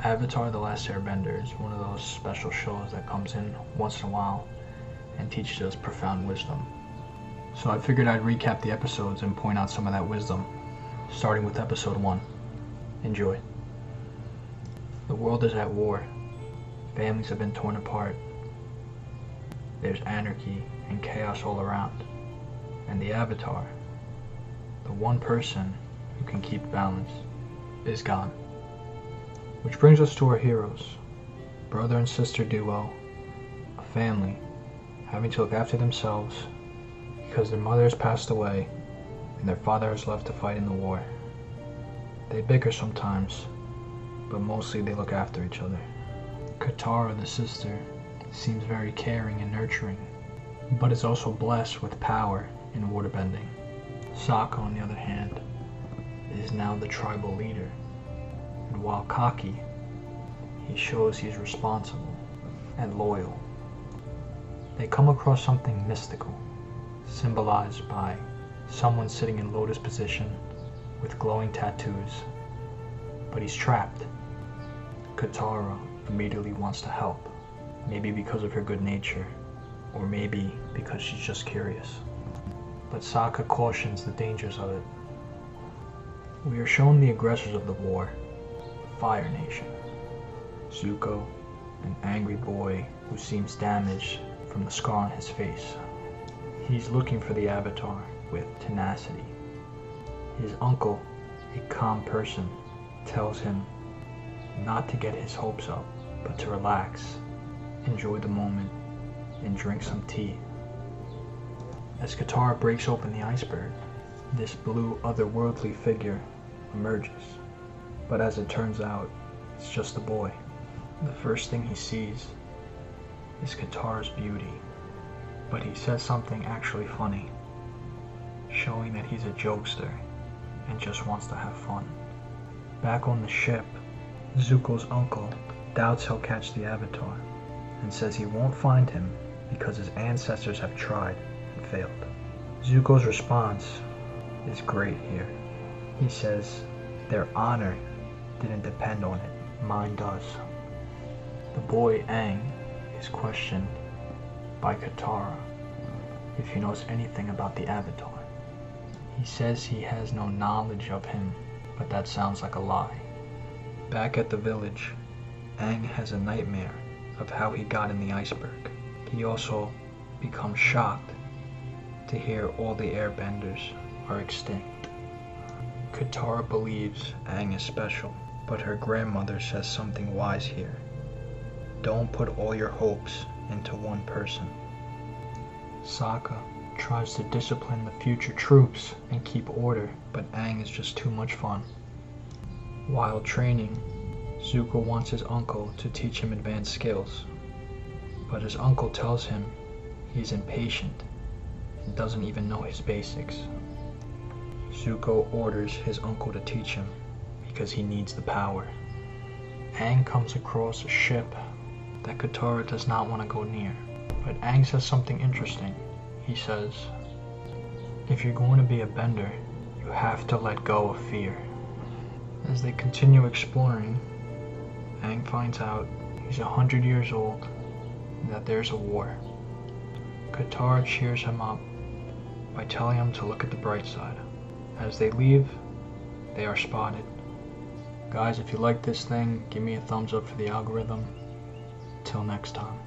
Avatar: The Last Airbender is one of those special shows that comes in once in a while and teaches us profound wisdom. So I figured I'd recap the episodes and point out some of that wisdom, starting with episode 1. Enjoy. The world is at war. Families have been torn apart. There's anarchy and chaos all around. And the Avatar, the one person who can keep balance, is gone. Which brings us to our heroes. Brother and sister duo, a family, having to look after themselves because their mother has passed away and their father is left to fight in the war. They bicker sometimes, but mostly they look after each other. Katara, the sister, seems very caring and nurturing, but is also blessed with power in waterbending. Sokka, on the other hand, is now the tribal leader, and while cocky, he shows he's responsible and loyal. They come across something mystical, symbolized by someone sitting in lotus position with glowing tattoos, but he's trapped. Katara immediately wants to help, maybe because of her good nature, or maybe because she's just curious. But Sokka cautions the dangers of it. We are shown the aggressors of the war, the Fire Nation. Zuko, an angry boy who seems damaged from the scar on his face. He's looking for the Avatar with tenacity. His uncle, a calm person, tells him not to get his hopes up, but to relax, enjoy the moment, and drink some tea. As Katara breaks open the iceberg, this blue otherworldly figure emerges. But as it turns out, it's just a boy. The first thing he sees is Katara's beauty, but he says something actually funny, showing that he's a jokester and just wants to have fun. Back on the ship, Zuko's uncle doubts he'll catch the Avatar and says he won't find him because his ancestors have tried and failed. Zuko's response is great here. He says, "Their honor didn't depend on it, mine does." The boy Aang is questioned by Katara if he knows anything about the Avatar. He says he has no knowledge of him, but that sounds like a lie. Back at the village, Aang has a nightmare of how he got in the iceberg. He also becomes shocked to hear all the airbenders are extinct. Katara believes Aang is special, but her grandmother says something wise here. Don't put all your hopes into one person. Sokka tries to discipline the future troops and keep order, but Aang is just too much fun. While training, Zuko wants his uncle to teach him advanced skills, but his uncle tells him he's impatient and doesn't even know his basics. Zuko orders his uncle to teach him because he needs the power. Aang comes across a ship that Katara does not want to go near, but Aang says something interesting. He says, "If you're going to be a bender, you have to let go of fear." As they continue exploring, Aang finds out he's 100 years old and that there's a war. Katara cheers him up by telling him to look at the bright side. As they leave, they are spotted. Guys, if you like this thing, give me a thumbs up for the algorithm. Till next time.